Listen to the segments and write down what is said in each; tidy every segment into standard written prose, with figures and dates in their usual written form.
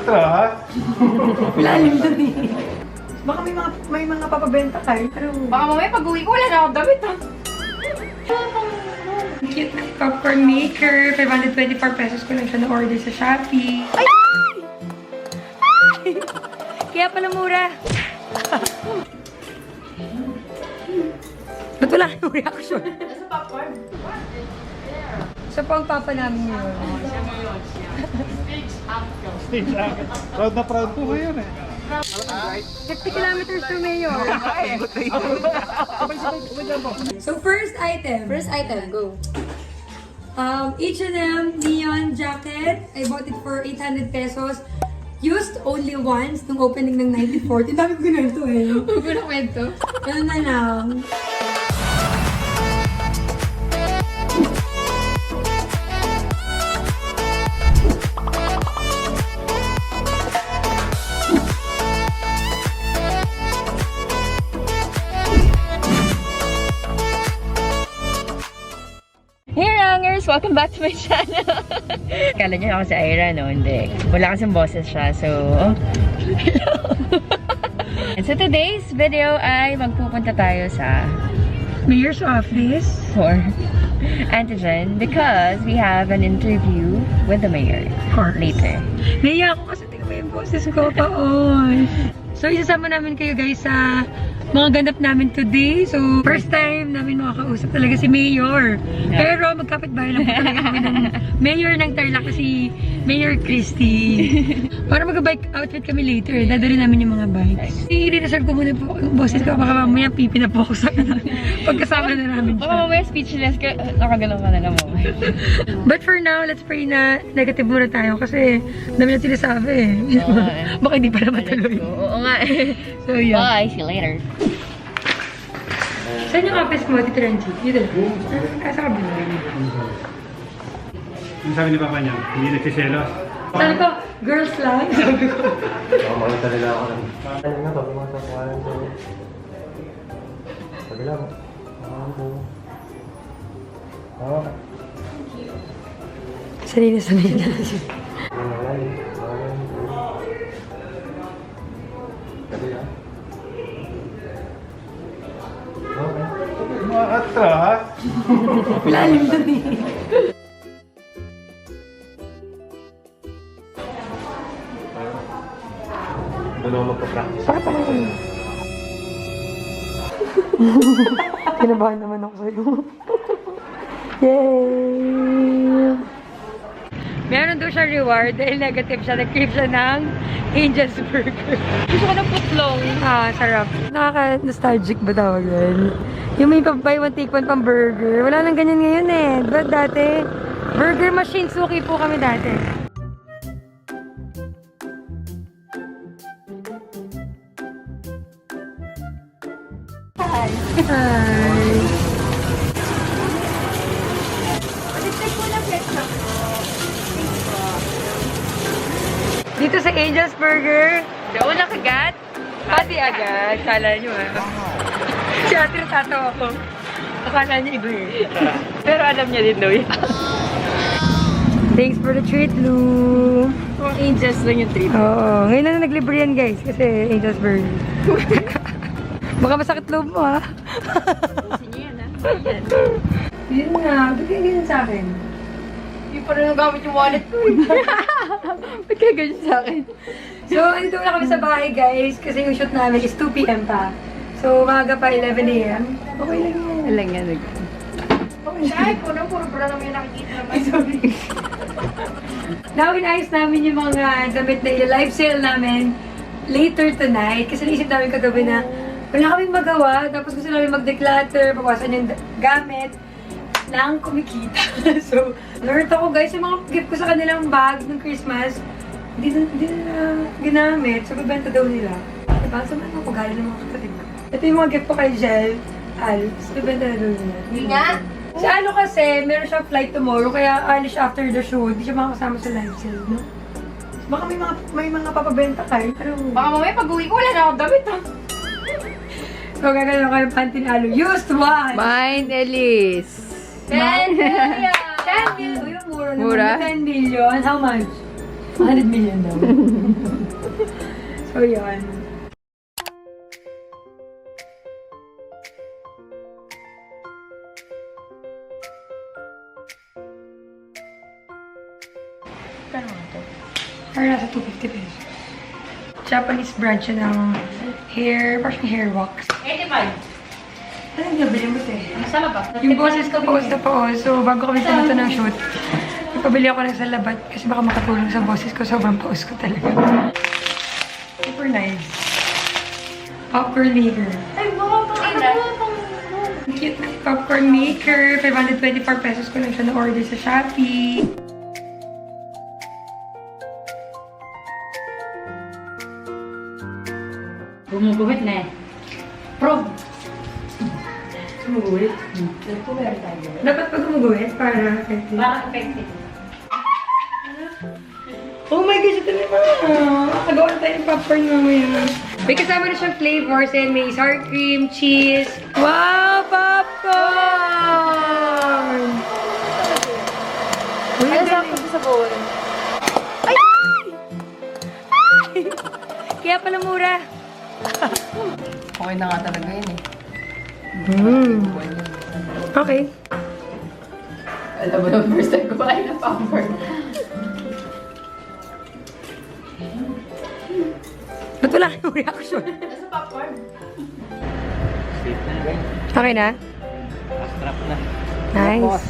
Atra? Lalim dun eh. Baka may mga papabenta kayo. Pero... Baka mamaya pag-uwi ko, wala na akong damit ha. Cute popcorn maker. 524 pesos ko lang siya na-order sa Shopee. Ay! Ay! Kaya pala mura. Ba't wala kang reaction? Nasa popcorn. Siya po ang papa namin yun. Stage action. Proud na proud po ngayon eh. 50 kilometers to Mayor. So first item. First item, go. H&M neon jacket. I bought it for 800 pesos. Used only once nung opening ng 1940. Dami ko ginanto eh. Huwag ko na kwento. Ganun na lang. Hey Rangers! Welcome back to my channel! Kala niyo ako si Ira, no? Hindi. Wala kasing boses siya, so... Hello! And so today's video ay magpupunta tayo sa Mayor's office. for Antigen because we have an interview with the mayor later. Naiya ako kasi tingnan mo yung boses ko pa on. So isasama namin kayo guys sa mga ganap namin today. So first time namin makakausap talaga si Mayor. Yeah. Pero magkapit-bahay lang po talaga kami ng Mayor ng Tarlac kasi Mayor Christy. Para mag-bike outfit kami later. Dadali namin yung mga bikes. I-reserve ko muna po yung boses ko. Baka mamaya pipi na po ako sa pagkasama na namin Baka siya. mamaya speechless ka, nakagalaw ka na naman. But for now, let's pray na negative muna tayo kasi dami na sinasabi eh. Baka hindi pa na matuloy. Oo nga eh. So yeah. Bye! See you later. Saan yung office mo, Tito Renji? Dito. Sa kabila. Yung sabi ni Papa niya, hindi nagsiselos. Sabi ko, girls lang. Sabi ko. Makita nila ako ng... Ayun na, bago mga tapuanan ko. Sabi lang. Oo. Sarili na. Malay. Sabi lang. Okay. Mga Atra? Lalim dun eh. Doon ako magpa-practice. Kinabahan naman ako sa'yo. Yay! Meron daw siya reward dahil negative siya. Nag-crave siya ng Angel's Burger. Gusto ko ng footlong. Sarap. Nakaka-nostalgic ba tawag yan? Yung may buy one take one pang burger. Wala nang ganyan ngayon eh. But dati, burger machine suki po kami dati. Hi! Dito sa Angel's Burger, Daon na kagat. pati agad. Kala nyo Si ate natatawa ko. Akala niya iba eh. Pero alam niya din daw yun. Thanks for the treat, Lou. Angels lang yung treat. Oo. Ngayon na naglibre yan, guys. Kasi Angel's Burger. Baka masakit loob mo, ha? Pusin niyo yan, ha? Yan. Yun nga. Ba't kaya ganyan sa akin? Hindi pa rin nagamit yung wallet ko eh. Ba't kaya ganyan sa akin? So, andito na kami sa bahay, guys. Kasi yung shoot namin is 2 p.m. pa. So, umaga pa 11 a.m. Okay lang yan. Alang yan. Ay, puro bra naman yung nakikita naman. Sorry. Now, inayos namin yung mga damit na live sale namin later tonight. Kasi naisip namin kagabi na wala kaming magawa. Tapos gusto namin mag-declutter, bawasan yung gamit lang kumikita. So, alert ako guys. Yung mga gift ko sa kanilang bag ng Christmas, hindi na ginamit. So, bibenta daw nila. Diba? So, ano ako galing ng mga kapatid ko. Ito yung mga gift ko kay Jel. Alps, bibenta na daw nila. Hindi nga. Sa ano kasi, meron siyang flight tomorrow, kaya alis siya after the show. Hindi siya makakasama sa live sale, no? Baka may mga papabenta kayo. Pero... Baka mamaya pag-uwi ko, wala na akong damit ha. So, gagawin ko yung panty ni Alo. Used one! Mind Elise. 10 million! 10 million! Uy, mura naman. Mura? 10 million. How much? 100 million daw. So, yun. Kano nga to? Para nasa 250 pesos. Japanese brand siya ng hair, parang hair wax. 85. Anong nabili mo te? Nasa labas. Yung boses ko paus na paus. So, bago kami pumunta ng shoot, ipabili ako ng salabat kasi baka makatulong sa boses ko. Sobrang paus ko talaga. Super nice. Popcorn maker. Ay, wow, Ang cute na popcorn maker. 524 pesos ko lang siya na-order sa Shopee. Gumuguhit na eh. Prob. Gumuguhit? Nagpuwer tayo. Dapat pag gumuguhit para effective. Parang effective. Oh my gosh, ito na ba? Nagawa tayo ng popcorn mamaya. May kasama na siyang flavors and may sour cream, cheese. Wow, popcorn! Uy, Ay, ang sakto galing. sa bowl. Ay! Kaya pala mura. Okay na nga talaga yun eh. Okay. Alam mo yung first time kumain ng popcorn. Ba't wala kayong reaction? Nasa popcorn? Okay na? Strap na. Nice.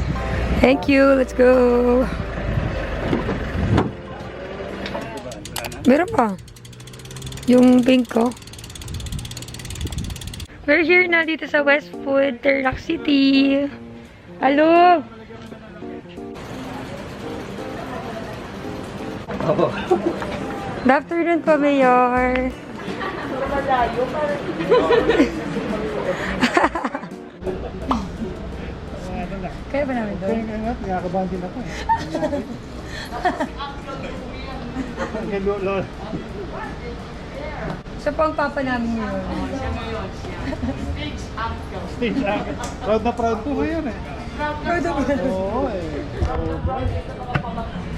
Thank you. Let's go. Meron pa. Yung pink ko. We're here na dito sa Westwood, Tarlac City. Hello! Oo. Good afternoon po, Mayor. Kaya ba namin doon? Nakakabahan din ako eh. Kay Lolo. Siya po ang papa namin yun. Stage act. Proud na proud po ngayon eh. Proud of you. Oo eh.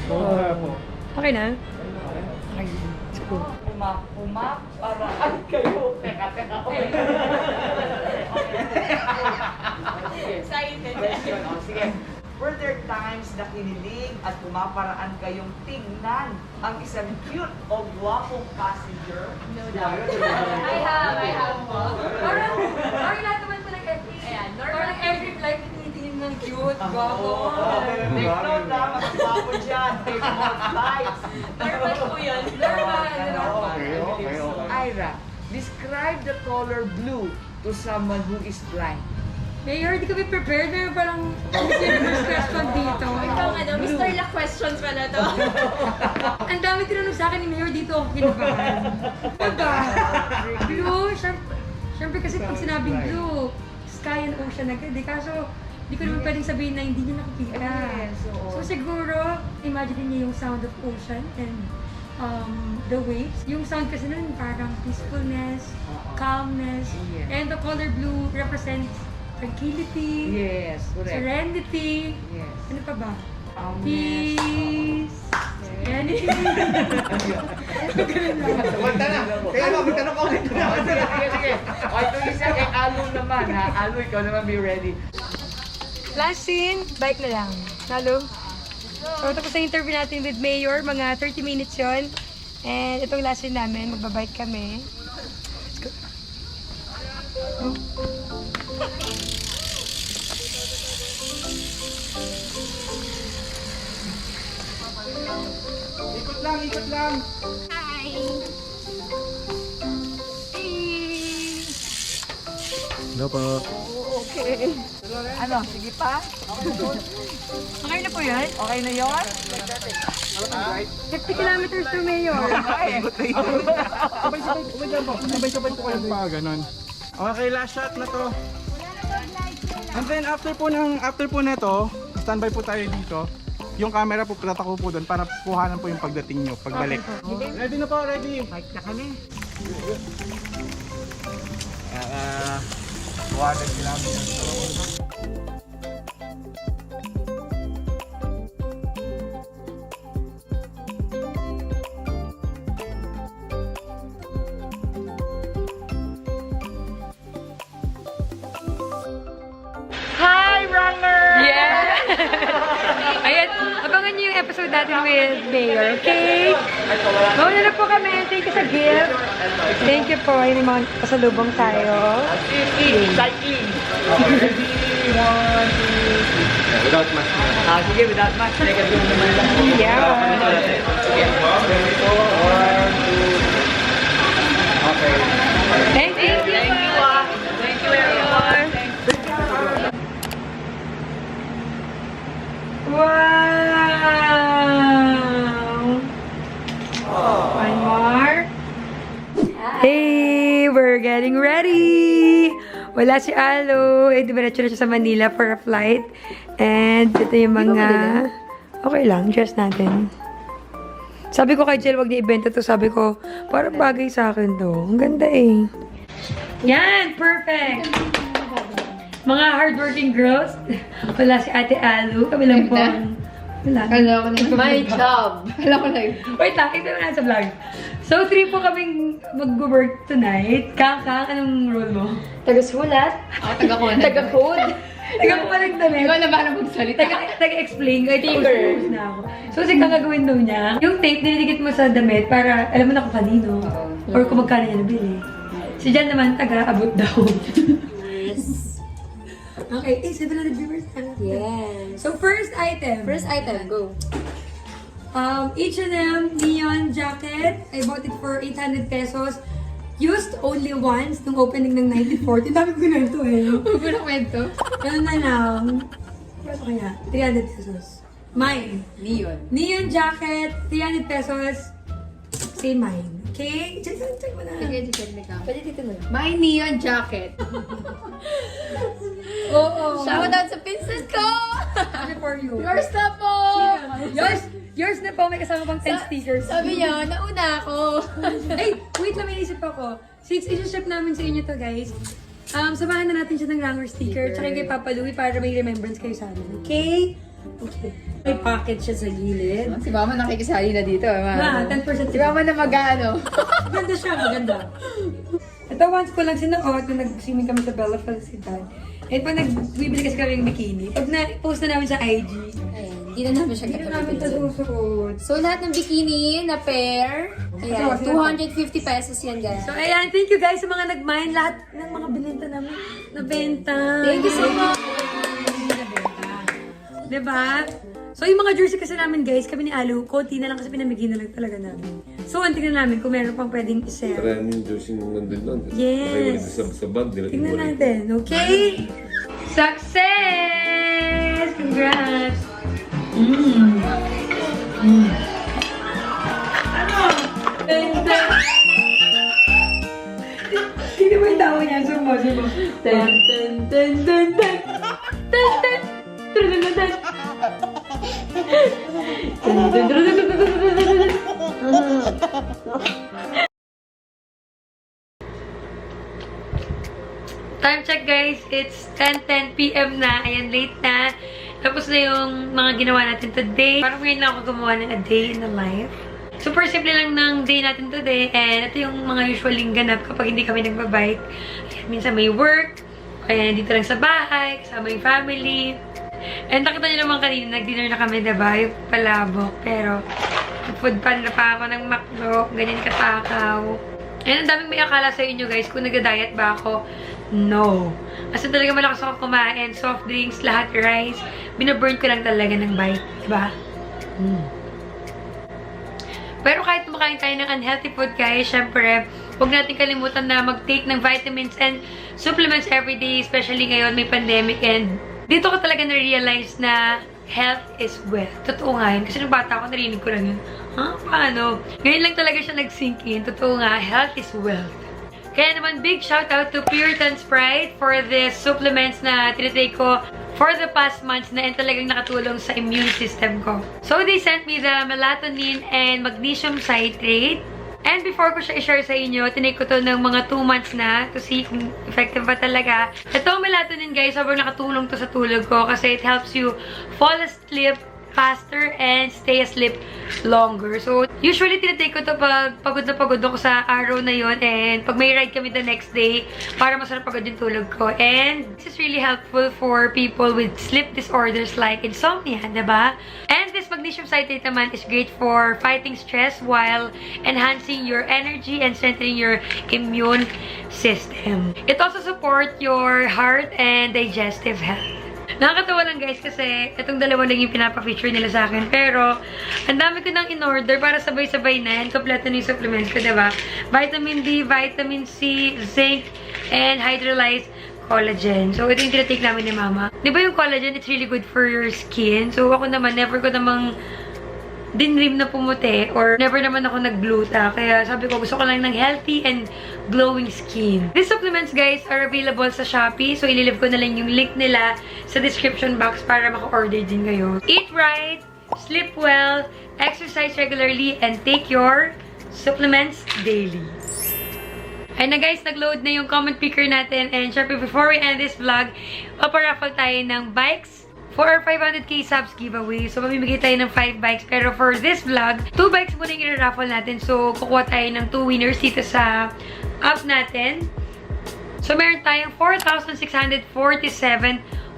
Sobra po. Okay na? Okay. Let's go. Paraan kayo. Teka. Excited. Sige. Were there times na kinilig at pumaparaan kayong tingnan ang isang cute o gwapong passenger? No doubt. I have po. Parang lahat naman po nag-every. Ayan, Parang every flight tinitingin ng cute, gwapo. Take note na, mas gwapo dyan. Take more flights. Normal po yun. Ira, describe the color blue to someone who is blind. Mayor, di kami prepared. Meron parang first question dito. Itong Mr. La questions pala to. Ang dami tinanong sa akin ni Mayor dito ako kinabahan. Diba? Blue, syempre kasi pag sinabing blue, sky and ocean agad eh. Kaso, di ko naman pwedeng sabihin na hindi niya nakikita. So siguro, imagine niya yung sound of ocean and the waves. Yung sound kasi nun parang peacefulness, calmness, Yes. and the color blue represents tranquility, Yes, correct. serenity, Yes. ano pa ba? Calmness. Peace, serenity. Kaya mo, magtanong ka ulit. Sige. O, ito isa kay Alu naman ha. Alu, ikaw naman be ready. Last scene, bike na lang. Lalo. So, tapos na interview natin with Mayor. Mga 30 minutes yon. And itong last scene namin, magbabike kami. Let's go. Ikot lang. Hello po. Okay. Ano, sige pa? Okay na po yan? Okay na yun? 50 kilometers to Mayor. Sabay-sabay po kayo pa, ganon. Okay, last shot na to. And then after po nito, standby po tayo dito. Yung camera po, tatako po doon para kuhanan po yung pagdating nyo, pagbalik. Ready na po, ready. Bike na kami. 200 kilometers. Ayan, abangan niyo yung episode natin with Mayor, okay? Mauna na po kami. Thank you sa gift. Thank you po. Yun yung mga pasalubong tayo. Cycling. Without mask. Sige, without much. Negative naman lang. Yeah. Okay. Thank you. Thank you, Thank you, everyone. Wow! One more. Hey, we're getting ready! Wala si Alo. Eh, diretso na siya sa Manila for a flight. And ito yung mga... Okay lang, dress natin. Sabi ko kay Jill, wag niya ibenta to. Sabi ko, parang bagay sa akin to. Ang ganda eh. Yan! Perfect! Mga hardworking girls. Wala si Ate Alu. Kami lang po. Wala. My job. Alam ko lang. Wait lang, ito na sa vlog. So, 3 po kaming mag-work tonight. Kaka, anong role mo? Taga-sulat. Ako taga-code. Taga-code. Taga ko pa lang damit. Ikaw na ba na magsalita? Taga-explain. Kahit Speaker. tapos na ako. So, kasi gagawin daw niya. Yung tape, nilidikit mo sa damit para alam mo na kung kanino. Or kung magkano niya nabili. Si Jan naman, taga-abot daw. Yes. Okay, 700 viewers na. Yes. So, first item. First item, go. H&M neon jacket. I bought it for 800 pesos. Used only once nung opening ng 1940. Dami ko ginanto eh. Huwag ko na kwento. Ganun na lang. Ano kaya? 300 pesos. Mine. Neon. Neon jacket, 300 pesos. Say mine. Okay? Check mo na. Sige, check ka. Pwede dito na. My neon jacket. Oo. Shout out sa pinsan ko! Happy for you. Yours na po! Yours na po. May kasama pang 10 stickers. Sabi niya, nauna ako. Ay, wait lang, may isip ako. Since isi-ship namin sa inyo to, guys, samahan na natin siya ng Ranger sticker, tsaka yung kay Papa Louie para may remembrance kayo sa amin. Okay? Okay. May pocket siya sa gilid. Si Mama nakikisali na dito. Ma, 10% Si Mama na mag-ano. Maganda siya, maganda. Ito, once ko lang sinuot nung nag-swimming kami sa Bella Felicidad. Eh, pag nagbibili kasi kami ng bikini, pag na-post na namin sa IG, Ayan, hindi na namin siya hindi na namin ito susuot. So, lahat ng bikini na pair, ayan, 250 pesos yan, guys. So, ayan, thank you guys sa mga nag-mine. Lahat ng mga bininta namin, nabenta. Thank you so much. Diba? So, yung mga jersey kasi namin, guys, kami ni Alu, konti na lang kasi pinamigay na lang talaga namin. So, tingnan namin kung meron pang pwedeng i-share. Marami yung Diyos yung nandun lang. Yes. Sa bag, nila Tingnan natin, okay? Success! Congrats! Ano? Ganda! Hindi mo yung tawa niya. Sumo. Ten, ten, ten, ten, ten. Ten, ten. Truduludan. Time check guys, it's 10:10 PM na. Ayan, late na. Tapos na yung mga ginawa natin today. Parang ngayon lang ako gumawa ng a day in the life. Super simple lang ng day natin today. And ito yung mga usualing ganap kapag hindi kami nagbabike. Ayan, minsan may work. Ayan, dito lang sa bahay, kasama yung family. And nakita nyo naman kanina, nag-dinner na kami, diba? Yung palabok. Pero, food pan na pa ako ng McDo. Ganyan katakaw. And ang daming may akala sa inyo guys, kung nag-diet ba ako. No. Kasi talaga malakas ako kumain. Soft drinks, lahat rice. Binaburn ko lang talaga ng bite. Diba? Pero kahit kumakain tayo ng unhealthy food guys, syempre, huwag natin kalimutan na mag-take ng vitamins and supplements everyday, especially ngayon may pandemic. And dito ko talaga na-realize na health is wealth. Totoo nga yun. Kasi nung bata ako, narinig ko lang yun. Paano? Ngayon lang talaga siya nag-sink in. Totoo nga, health is wealth. Kaya naman, big shout out to Puritan Sprite for the supplements na tinitake ko for the past months na talagang nakatulong sa immune system ko. So, they sent me the melatonin and magnesium citrate. And before ko siya i-share sa inyo, tinake ko to ng mga 2 months na to see kung effective ba talaga. Ito melatonin guys, sobrang nakatulong to sa tulog ko kasi it helps you fall asleep faster and stay asleep longer. So, usually tinatake ko to pag pagod na pagod ako sa araw na yon, and pag may ride kami the next day para masarap pagod yung tulog ko. And this is really helpful for people with sleep disorders like insomnia, diba? And this magnesium citrate naman is great for fighting stress while enhancing your energy and strengthening your immune system. It also supports your heart and digestive health. Nakakatawa lang guys kasi itong dalawa lang yung pinapa-feature nila sa akin. Pero, ang dami ko nang in-order para sabay-sabay na yan. Kompleto na yung supplement ko, diba? Vitamin D, Vitamin C, Zinc, and Hydrolyzed Collagen. So, ito yung tinatake namin ni Mama. Diba yung collagen, it's really good for your skin. So, ako naman, never ko namang dinrim na pumuti or never naman ako nag-gluta. Kaya sabi ko, gusto ko lang ng healthy and glowing skin. These supplements, guys, are available sa Shopee. So, ililive ko na lang yung link nila sa description box para maka-order din kayo. Eat right, sleep well, exercise regularly, and take your supplements daily. Ayun na guys, nag-load na yung comment picker natin. And syempre, before we end this vlog, paparaffle tayo ng bikes for our 500k subs giveaway. So, mamimigay tayo ng 5 bikes. Pero for this vlog, 2 bikes muna yung i-raffle natin. So, kukuha tayo ng 2 winners dito sa app natin. So, meron tayong 4,647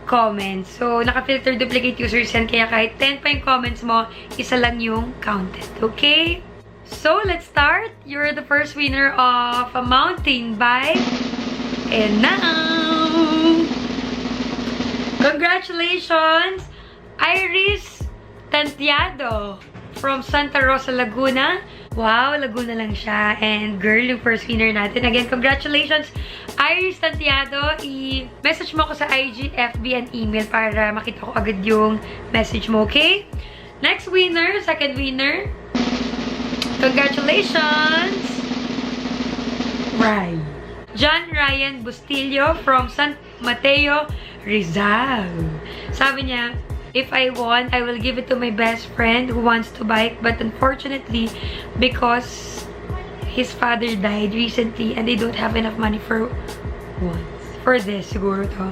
comments. So, naka-filter duplicate users yan. Kaya kahit 10 pa yung comments mo, isa lang yung counted. Okay? So, let's start. You're the first winner of a mountain bike. And now, congratulations, Iris Tantiado from Santa Rosa, Laguna. Wow, Laguna lang siya. And girl, yung first winner natin. Again, congratulations, Iris Tantiado. I-message mo ako sa IG, FB, and email para makita ko agad yung message mo, okay? Next winner, second winner. Congratulations, Ryan. John Ryan Bustillo from San Mateo, Rizal. Sabi niya, if I won, I will give it to my best friend who wants to bike, but unfortunately, because his father died recently and they don't have enough money for this, siguro to.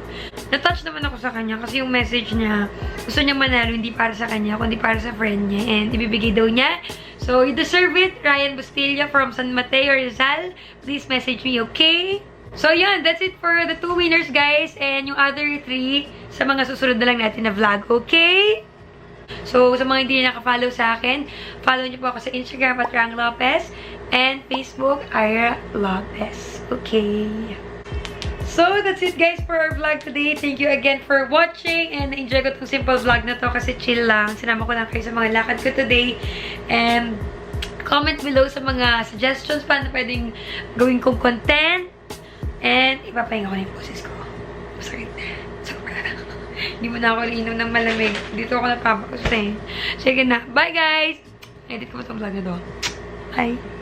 Na-touch naman ako sa kanya kasi yung message niya, gusto niya manalo, hindi para sa kanya, kundi para sa friend niya, and ibibigay daw niya. So, you deserve it, Ryan Bustillo from San Mateo, Rizal. Please message me, okay? So, yun. That's it for the 2 winners, guys. And yung other 3 sa mga susunod na lang natin na vlog, okay? So, sa mga hindi na nakafollow sa akin, follow niyo po ako sa Instagram at Rang Lopez and Facebook, Ira Lopez. Okay? So, that's it guys for our vlog today. Thank you again for watching. And enjoy ko itong simple vlog na to kasi chill lang. Sinama ko lang kayo sa mga lakad ko today. And comment below sa mga suggestions pa na pwedeng gawin kong content. And ipapahinga ko na yung poses ko. Masakit na. Sobra. Hindi mo na ako inom ng malamig. Dito ako napapakusin. Sige na. Bye guys! Edit ko ba itong vlog na to? Bye!